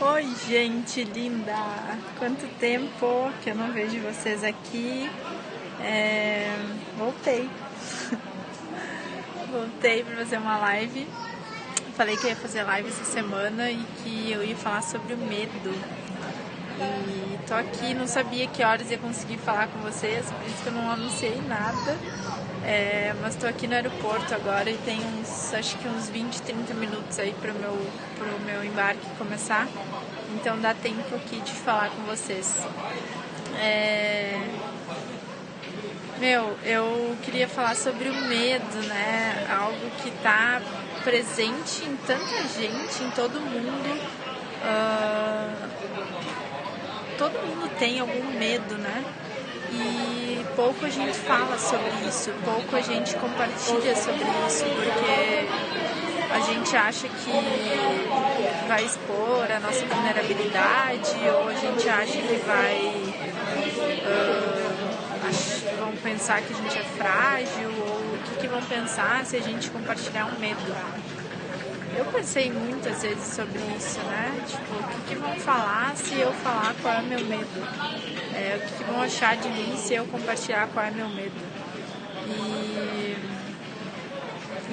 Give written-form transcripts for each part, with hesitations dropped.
Oi, gente linda! Quanto tempo que eu não vejo vocês aqui. Voltei. Voltei para fazer uma live. Falei que ia fazer live essa semana e que eu ia falar sobre o medo. E tô aqui, não sabia que horas ia conseguir falar com vocês, por isso que eu não anunciei nada. Mas tô aqui no aeroporto agora e tem acho que uns 20, 30 minutos aí pro meu embarque começar. Então dá tempo aqui de falar com vocês. Eu queria falar sobre o medo, né? Algo que tá presente em tanta gente, em todo mundo. Todo mundo tem algum medo, né? E pouco a gente fala sobre isso, pouco a gente compartilha sobre isso, porque a gente acha que vai expor a nossa vulnerabilidade, ou a gente acha que vão pensar que a gente é frágil, ou o que vão pensar se a gente compartilhar um medo. Eu pensei muitas vezes sobre isso, né? Tipo, o que vão falar se eu falar qual é o meu medo? O que vão achar de mim se eu compartilhar qual é o meu medo?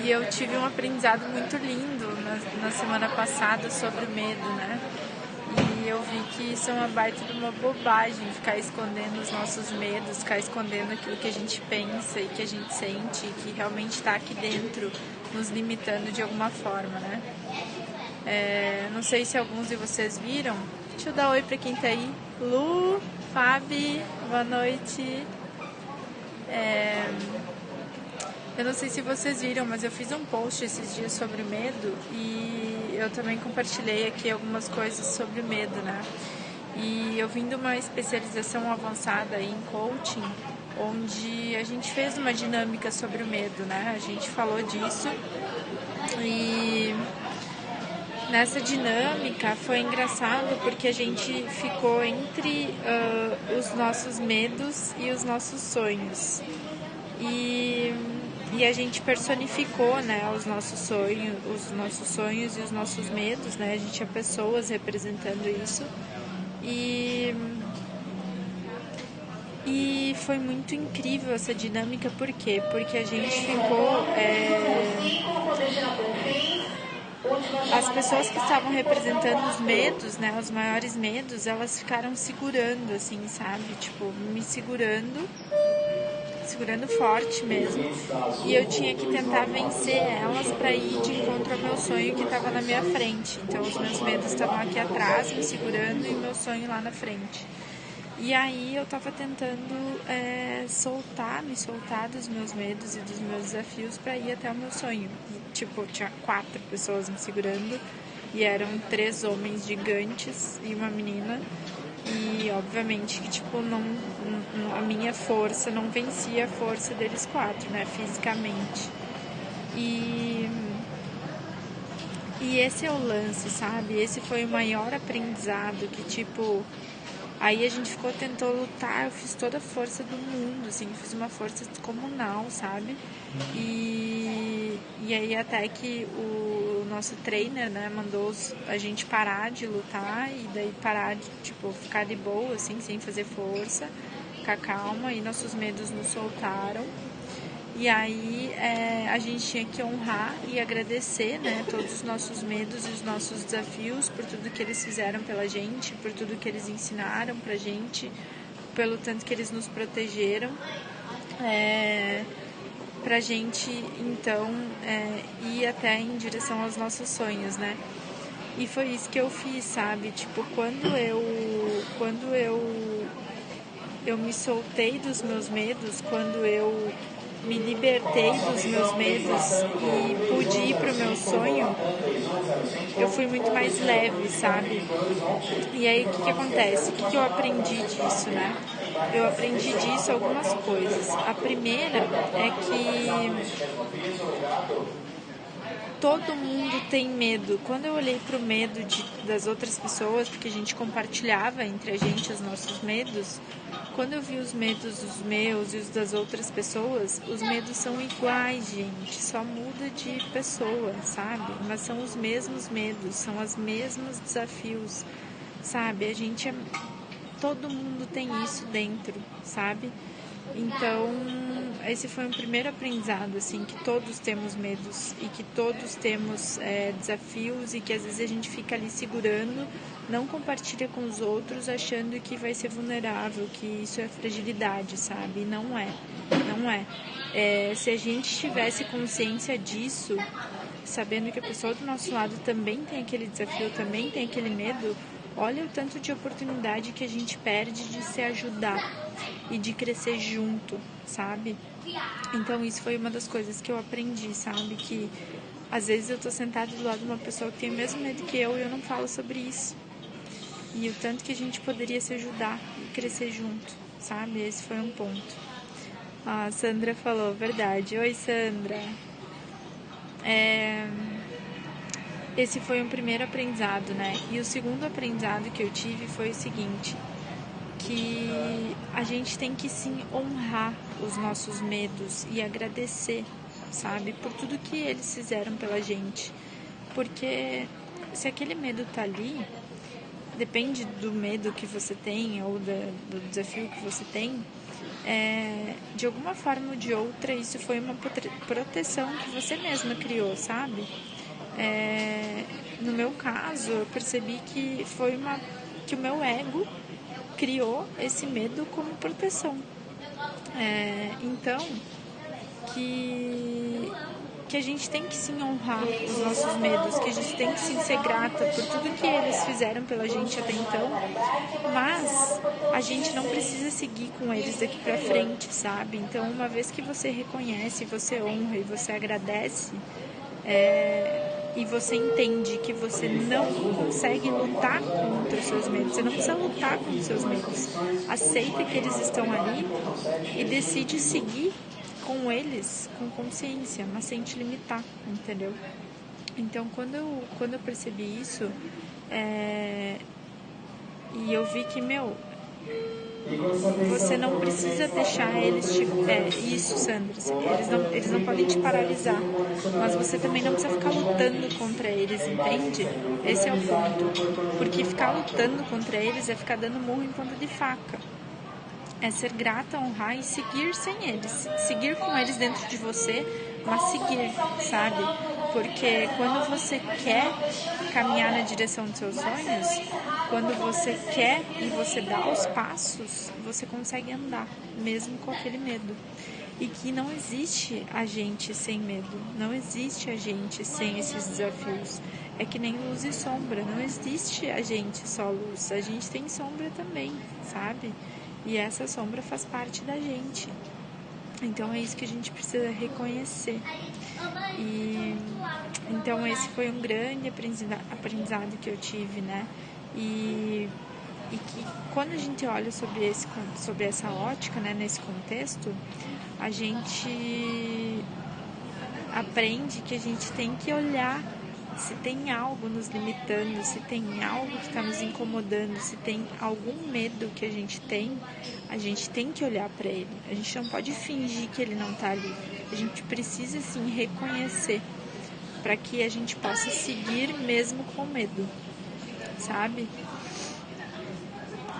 E eu tive um aprendizado muito lindo na semana passada sobre o medo, né? E eu vi que isso é uma baita de uma bobagem, ficar escondendo os nossos medos, ficar escondendo aquilo que a gente pensa e que a gente sente, e que realmente está aqui dentro, nos limitando de alguma forma, né? Não sei se alguns de vocês viram. Deixa eu dar oi pra quem tá aí. Lu, Fabi, boa noite. Eu não sei se vocês viram, mas eu fiz um post esses dias sobre medo e eu também compartilhei aqui algumas coisas sobre medo, né? E eu vim de uma especialização avançada em coaching, onde a gente fez uma dinâmica sobre o medo, né? A gente falou disso e nessa dinâmica foi engraçado porque a gente ficou entre os nossos medos e os nossos sonhos. E a gente personificou, né, os nossos sonhos e os nossos medos, né? A gente tinha pessoas representando isso. E foi muito incrível essa dinâmica, por quê? Porque a gente ficou... As pessoas que estavam representando os medos, né, os maiores medos, elas ficaram segurando, assim, sabe? Tipo, me segurando forte mesmo, e eu tinha que tentar vencer elas para ir de encontro ao meu sonho que estava na minha frente. Então os meus medos estavam aqui atrás me segurando e o meu sonho lá na frente. E aí eu tava tentando me soltar dos meus medos e dos meus desafios para ir até o meu sonho. E, tipo, tinha 4 pessoas me segurando e eram 3 homens gigantes e uma menina. E obviamente que tipo, a minha força não vencia a força deles 4, né, fisicamente. E esse é o lance, sabe? Esse foi o maior aprendizado, que tipo, aí a gente tentou lutar, eu fiz toda a força do mundo, assim, fiz uma força descomunal, sabe? E aí até que o nosso trainer, né, mandou a gente parar de lutar e daí parar de, tipo, ficar de boa, assim, sem fazer força, ficar calma, e nossos medos nos soltaram. E aí a gente tinha que honrar e agradecer, né, todos os nossos medos e os nossos desafios por tudo que eles fizeram pela gente, por tudo que eles ensinaram pra gente, pelo tanto que eles nos protegeram, pra gente então ir até em direção aos nossos sonhos, né? E foi isso que eu fiz, sabe? Tipo, quando eu me soltei dos meus medos, quando eu me libertei dos meus medos e pude ir pro meu sonho, eu fui muito mais leve, sabe? E aí o que acontece? O que eu aprendi disso, né? Eu aprendi disso algumas coisas. A primeira é que todo mundo tem medo. Quando eu olhei pro medo das outras pessoas, porque a gente compartilhava entre a gente os nossos medos, quando eu vi os medos dos meus e os das outras pessoas, os medos são iguais, gente, só muda de pessoa, sabe? Mas são os mesmos medos, são os mesmos desafios, sabe? Todo mundo tem isso dentro, sabe? Então, esse foi um primeiro aprendizado, assim, que todos temos medos e que todos temos desafios e que às vezes a gente fica ali segurando, não compartilha com os outros, achando que vai ser vulnerável, que isso é fragilidade, sabe? E não é, não é. Se a gente tivesse consciência disso, sabendo que a pessoa do nosso lado também tem aquele desafio, também tem aquele medo, olha o tanto de oportunidade que a gente perde de se ajudar e de crescer junto, sabe? Então isso foi uma das coisas que eu aprendi, sabe? Que às vezes eu tô sentada do lado de uma pessoa que tem o mesmo medo que eu e eu não falo sobre isso. E o tanto que a gente poderia se ajudar e crescer junto, sabe? Esse foi um ponto. A Sandra falou, verdade. Oi, Sandra. Esse foi um primeiro aprendizado, né? E o segundo aprendizado que eu tive foi o seguinte, que a gente tem que sim honrar os nossos medos e agradecer, sabe? Por tudo que eles fizeram pela gente. Porque se aquele medo tá ali, depende do medo que você tem ou do desafio que você tem, de alguma forma ou de outra, isso foi uma proteção que você mesma criou, sabe? No meu caso, eu percebi que que o meu ego criou esse medo como proteção. Então, que a gente tem que sim honrar os nossos medos, que a gente tem que sim ser grata por tudo que eles fizeram pela gente até então, mas a gente não precisa seguir com eles daqui pra frente, sabe? Então, uma vez que você reconhece, você honra e você agradece, e você entende que você não consegue lutar contra os seus medos, você não precisa lutar contra os seus medos, aceita que eles estão ali e decide seguir com eles com consciência, mas sem te limitar, entendeu? Então, quando eu percebi isso, e eu vi que, você não precisa deixar eles isso, Sandra, eles não podem te paralisar, mas você também não precisa ficar lutando contra eles, entende? Esse é o ponto, porque ficar lutando contra eles é ficar dando murro em ponta de faca, é ser grata, honrar e seguir sem eles, seguir com eles dentro de você, mas seguir, sabe? Porque quando você quer caminhar na direção dos seus sonhos, quando você quer e você dá os passos, você consegue andar, mesmo com aquele medo. E que não existe a gente sem medo, não existe a gente sem esses desafios. É que nem luz e sombra, não existe a gente só luz, a gente tem sombra também, sabe? E essa sombra faz parte da gente. Então é isso que a gente precisa reconhecer. E então esse foi um grande aprendizado que eu tive, né? E que quando a gente olha sobre essa ótica, né, nesse contexto, a gente aprende que a gente tem que olhar se tem algo nos limitando, se tem algo que está nos incomodando, se tem algum medo que a gente tem que olhar para ele. A gente não pode fingir que ele não está ali. A gente precisa sim reconhecer para que a gente possa seguir mesmo com medo, sabe?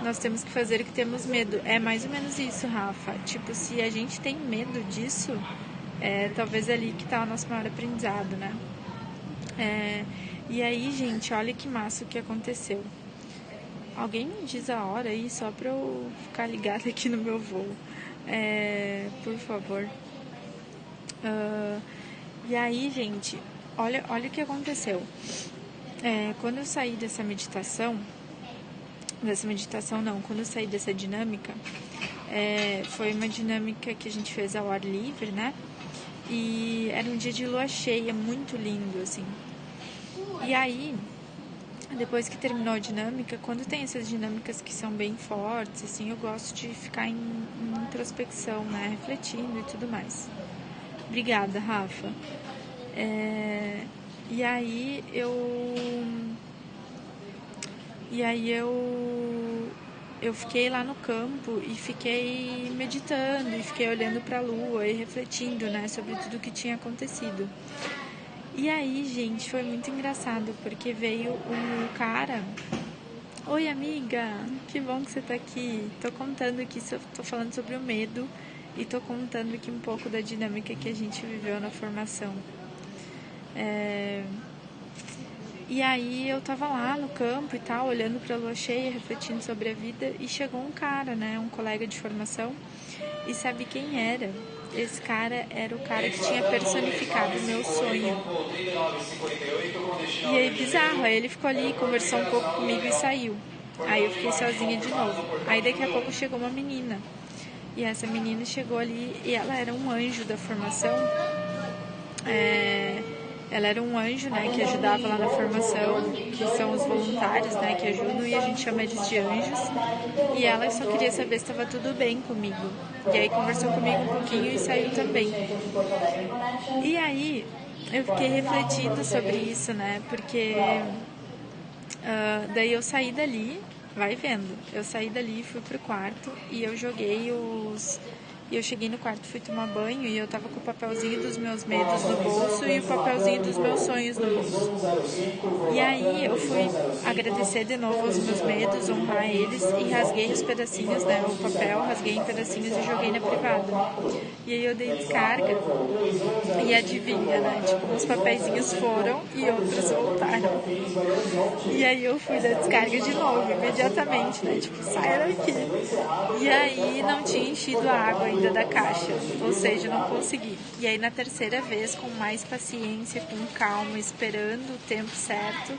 Nós temos que fazer o que temos medo. É mais ou menos isso, Rafa. Tipo, se a gente tem medo disso, talvez é ali que está o nosso maior aprendizado, né? E aí, gente, olha que massa o que aconteceu. Alguém me diz a hora aí, só pra eu ficar ligada aqui no meu voo. Por favor. E aí, gente, olha o que aconteceu. Quando eu saí dessa meditação não, quando eu saí dessa dinâmica, foi uma dinâmica que a gente fez ao ar livre, né? E era um dia de lua cheia, muito lindo, assim. E aí, depois que terminou a dinâmica, quando tem essas dinâmicas que são bem fortes, assim, eu gosto de ficar em introspecção, né? Refletindo e tudo mais. Obrigada, Rafa. E aí eu fiquei lá no campo e fiquei meditando e fiquei olhando para a lua e refletindo, né, sobre tudo que tinha acontecido. E aí, gente, foi muito engraçado porque veio um cara. Oi, amiga, que bom que você tá aqui. Tô contando aqui, tô falando sobre o medo e tô contando aqui um pouco da dinâmica que a gente viveu na formação. E aí eu tava lá no campo e tal, olhando pra lua cheia, refletindo sobre a vida, e chegou um cara, né, um colega de formação, e sabe quem era? Esse cara era o cara que tinha personificado o meu sonho. E aí, bizarro, aí ele ficou ali, conversou um pouco comigo e saiu. Aí eu fiquei sozinha de novo. Aí daqui a pouco chegou uma menina. E essa menina chegou ali e ela era um anjo da formação. Ela era um anjo, né, que ajudava lá na formação, que são os voluntários, né, que ajudam, e a gente chama eles de anjos. E ela só queria saber se estava tudo bem comigo. E aí conversou comigo um pouquinho e saiu também. E aí eu fiquei refletindo sobre isso, né, porque daí eu saí dali, vai vendo, eu saí dali, fui pro quarto e eu joguei os... E eu cheguei no quarto, fui tomar banho e eu tava com o papelzinho dos meus medos no bolso e o papelzinho dos meus sonhos no bolso. E aí eu fui agradecer de novo aos meus medos, honrar eles e rasguei os pedacinhos, né, o papel, rasguei em pedacinhos e joguei na privada. E aí eu dei descarga e adivinha, né, tipo, uns papeizinhos foram e outros voltaram. E aí eu fui dar descarga de novo, imediatamente, né, tipo, sai daqui. E aí não tinha enchido a água ainda da caixa, ou seja, não consegui. E aí na terceira vez, com mais paciência, com calma, esperando o tempo certo,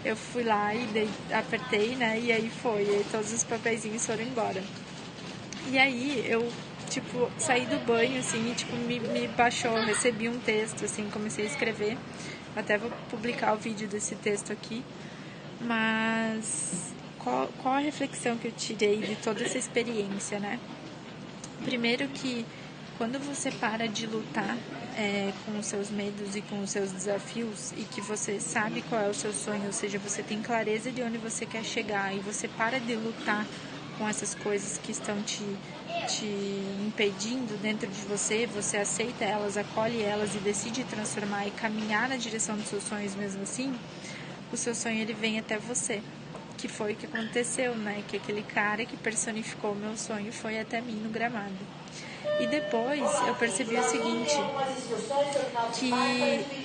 eu fui lá e apertei, né, e aí foi, e aí todos os papeizinhos foram embora. E aí eu, tipo, saí do banho, assim, e, tipo, me baixou, recebi um texto, assim, comecei a escrever. Até vou publicar o vídeo desse texto aqui. Mas qual a reflexão que eu tirei de toda essa experiência, né? Primeiro que quando você para de lutar com os seus medos e com os seus desafios e que você sabe qual é o seu sonho, ou seja, você tem clareza de onde você quer chegar e você para de lutar com essas coisas que estão te impedindo dentro de você, você aceita elas, acolhe elas e decide transformar e caminhar na direção dos seus sonhos mesmo assim, o seu sonho ele vem até você. Que foi o que aconteceu, né? Que aquele cara que personificou o meu sonho foi até mim no gramado. E depois eu percebi o seguinte, que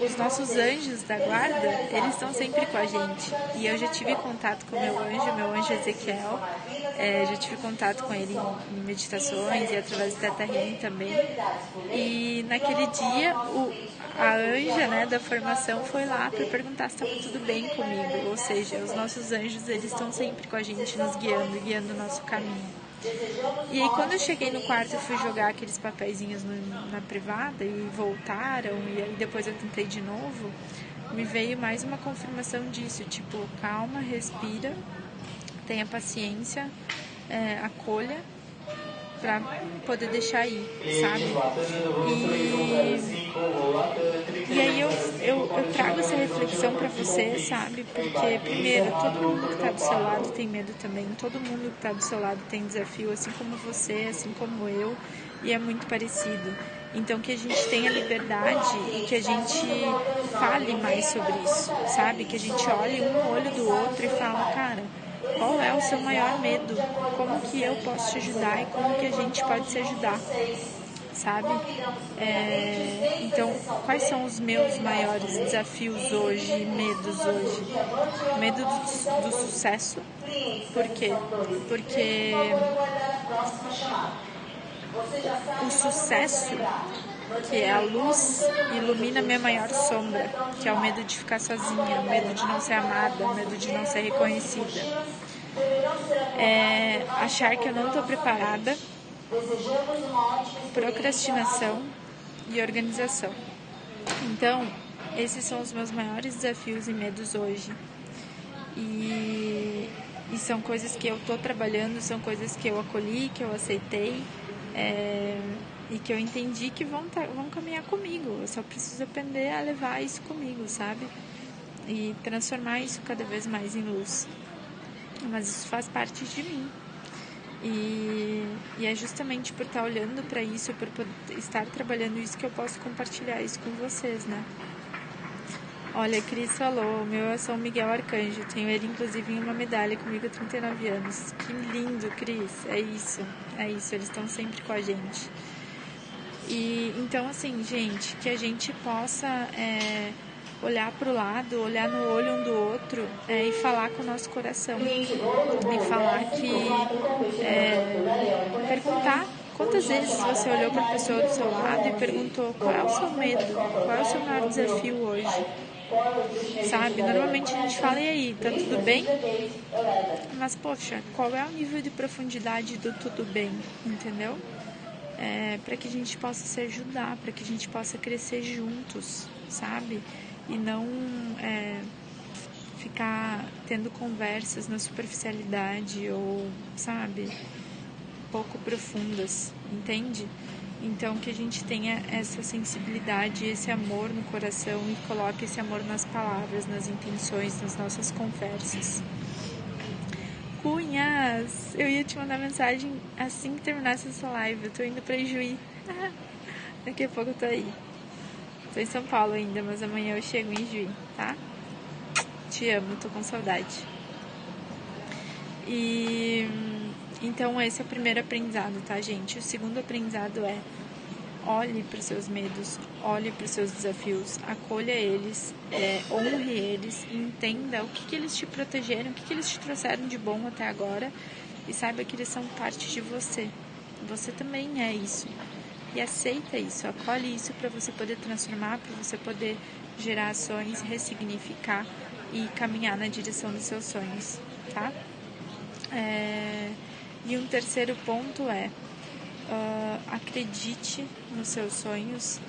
os nossos anjos da guarda, eles estão sempre com a gente. E eu já tive contato com o meu anjo Ezequiel, já tive contato com ele em meditações e através do Teta Healing também. E naquele dia, a anja, né, da formação foi lá para perguntar se estava tudo bem comigo. Ou seja, os nossos anjos, eles estão sempre com a gente, nos guiando o nosso caminho. E aí quando eu cheguei no quarto eu fui jogar aqueles papeizinhos na privada e voltaram, e aí depois eu tentei de novo, me veio mais uma confirmação disso, tipo, calma, respira, tenha paciência, acolha pra poder deixar ir, sabe? E aí eu trago essa reflexão pra você, sabe? Porque, primeiro, todo mundo que tá do seu lado tem medo também, todo mundo que tá do seu lado tem desafio, assim como você, assim como eu, e é muito parecido. Então que a gente tenha liberdade e que a gente fale mais sobre isso, sabe? Que a gente olhe um no olho do outro e fala, cara, qual é o seu maior medo? Como que eu posso te ajudar e como que a gente pode se ajudar, sabe? Então, quais são os meus maiores desafios hoje, medos hoje? Medo do sucesso. Por quê? Porque o sucesso, que é a luz, ilumina a minha maior sombra, que é o medo de ficar sozinha, o medo de não ser amada, o medo de não ser reconhecida. Achar que eu não estou preparada, procrastinação e organização. Então, esses são os meus maiores desafios e medos hoje. E são coisas que eu estou trabalhando, são coisas que eu acolhi, que eu aceitei, e que eu entendi que vão caminhar comigo. Eu só preciso aprender a levar isso comigo, sabe? e transformar isso cada vez mais em luz. Mas isso faz parte de mim. E é justamente por estar olhando para isso, por estar trabalhando isso, que eu posso compartilhar isso com vocês, né? Olha, Cris falou, o meu é São Miguel Arcanjo, tenho ele inclusive em uma medalha comigo há 39 anos. Que lindo, Cris, é isso, eles estão sempre com a gente. E então, assim, gente, que a gente possa olhar para o lado, olhar no olho um do outro e falar com o nosso coração. E falar que... perguntar quantas vezes você olhou para a pessoa do seu lado e perguntou qual é o seu medo, qual é o seu maior desafio hoje. Sabe, normalmente a gente fala, e aí, tá tudo bem? Mas, poxa, qual é o nível de profundidade do tudo bem, entendeu? Para que a gente possa se ajudar, para que a gente possa crescer juntos, sabe? E não ficar tendo conversas na superficialidade ou, sabe, pouco profundas, entende? Então, que a gente tenha essa sensibilidade, esse amor no coração e coloque esse amor nas palavras, nas intenções, nas nossas conversas. Cunhas, eu ia te mandar mensagem assim que terminasse essa live. Eu tô indo pra Juí. Daqui a pouco eu tô aí. Tô em São Paulo ainda, mas amanhã eu chego em Juí, tá? Te amo, tô com saudade. E então esse é o primeiro aprendizado, tá, gente? O segundo aprendizado é: olhe para os seus medos, olhe para os seus desafios, acolha eles, honre eles, entenda o que eles te protegeram, o que eles te trouxeram de bom até agora e saiba que eles são parte de você. Você também é isso. E aceita isso, acolhe isso para você poder transformar, para você poder gerar ações, ressignificar e caminhar na direção dos seus sonhos, tá? E um terceiro ponto é: acredite nos seus sonhos,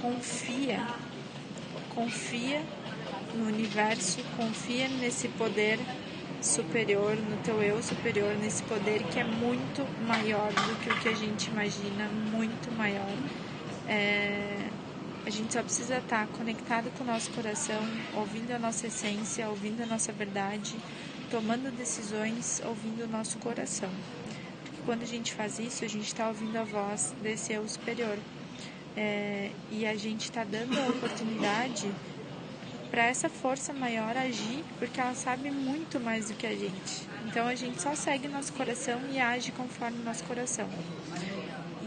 confia no universo, confia nesse poder superior, no teu eu superior, nesse poder que é muito maior do que o que a gente imagina, muito maior. A gente só precisa estar conectado com o nosso coração, ouvindo a nossa essência, ouvindo a nossa verdade, tomando decisões, ouvindo o nosso coração. Porque quando a gente faz isso, a gente está ouvindo a voz desse eu superior. E a gente está dando a oportunidade para essa força maior agir, porque ela sabe muito mais do que a gente. Então a gente só segue nosso coração e age conforme o nosso coração.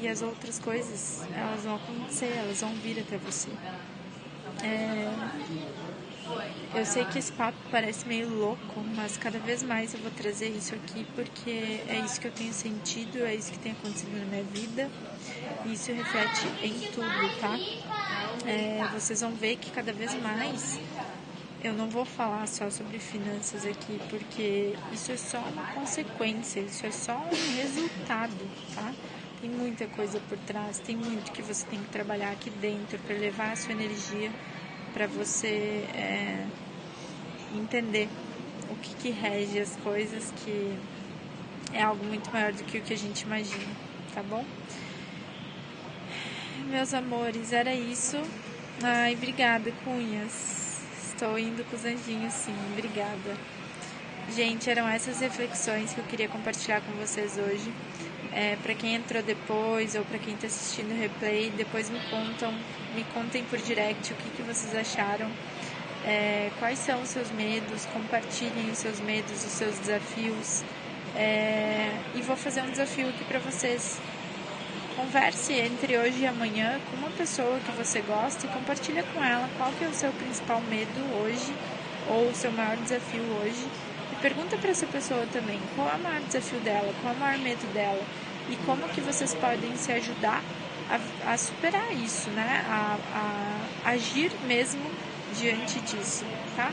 E as outras coisas, elas vão acontecer, elas vão vir até você. Eu sei que esse papo parece meio louco, mas cada vez mais eu vou trazer isso aqui porque é isso que eu tenho sentido, é isso que tem acontecido na minha vida e isso reflete em tudo, tá? Vocês vão ver que cada vez mais eu não vou falar só sobre finanças aqui, porque isso é só uma consequência, isso é só um resultado, tá? Tem muita coisa por trás, tem muito que você tem que trabalhar aqui dentro para levar a sua energia, para você entender o que rege as coisas, que é algo muito maior do que o que a gente imagina, tá bom? Meus amores, era isso. Ai, obrigada, Cunhas. Estou indo com os anjinhos, sim, obrigada. Gente, eram essas reflexões que eu queria compartilhar com vocês hoje. Para quem entrou depois ou para quem está assistindo o replay, depois me contem por direct o que vocês acharam, quais são os seus medos, compartilhem os seus medos, os seus desafios, e vou fazer um desafio aqui para vocês. Converse entre hoje e amanhã com uma pessoa que você gosta e compartilha com ela qual que é o seu principal medo hoje ou o seu maior desafio hoje. E pergunta para essa pessoa também qual é o maior desafio dela, qual é o maior medo dela e como que vocês podem se ajudar a superar isso, né? A agir mesmo diante disso, tá?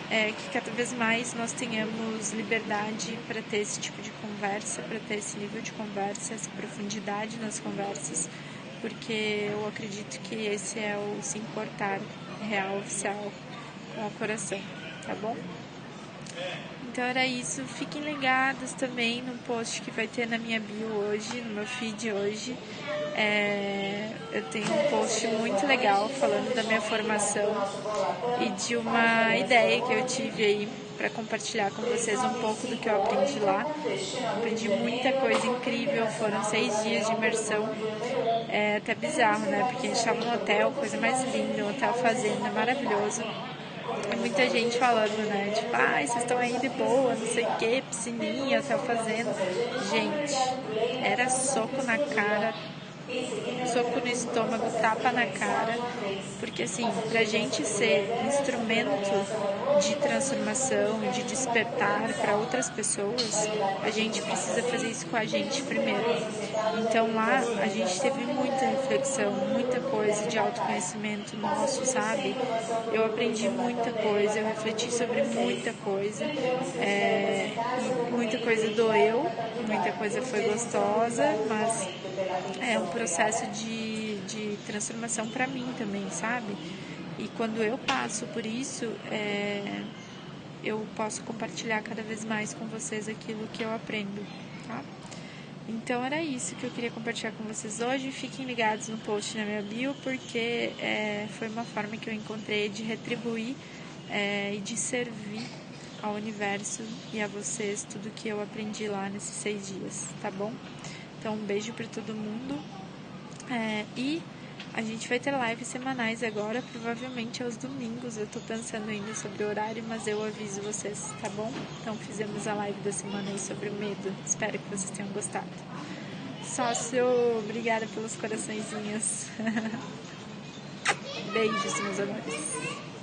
Que cada vez mais nós tenhamos liberdade para ter esse tipo de conversa, para ter esse nível de conversa, essa profundidade nas conversas, porque eu acredito que esse é o se importar real, oficial com o coração, tá bom? Então era isso, fiquem ligados também no post que vai ter na minha bio hoje, no meu feed hoje. Eu tenho um post muito legal falando da minha formação e de uma ideia que eu tive aí para compartilhar com vocês um pouco do que eu aprendi lá. Aprendi muita coisa incrível, foram 6 dias de imersão, até bizarro, né? Porque a gente estava no hotel, coisa mais linda, um hotel fazenda, maravilhoso. E muita gente falando, né? Tipo, vocês estão aí de boa, não sei o que, piscininha, hotel fazenda. Gente, era soco na cara, soco no estômago, tapa na cara, porque assim, pra gente ser instrumento de transformação, de despertar para outras pessoas, a gente precisa fazer isso com a gente primeiro. Então lá a gente teve muita reflexão, muita coisa de autoconhecimento nosso, sabe? Eu aprendi muita coisa, eu refleti sobre muita coisa, e muita coisa doeu, muita coisa foi gostosa, mas é um processo de transformação para mim também, sabe? E quando eu passo por isso, eu posso compartilhar cada vez mais com vocês aquilo que eu aprendo, tá? Então era isso que eu queria compartilhar com vocês hoje. Fiquem ligados no post na minha bio, porque foi uma forma que eu encontrei de retribuir e de servir ao universo e a vocês tudo que eu aprendi lá nesses 6 dias, tá bom? Então um beijo para todo mundo, e a gente vai ter lives semanais agora, provavelmente aos domingos. Eu tô pensando ainda sobre o horário, mas eu aviso vocês, tá bom? Então fizemos a live da semana aí sobre o medo. Espero que vocês tenham gostado. Sócio, obrigada pelos coraçõezinhos. Beijos, meus amores.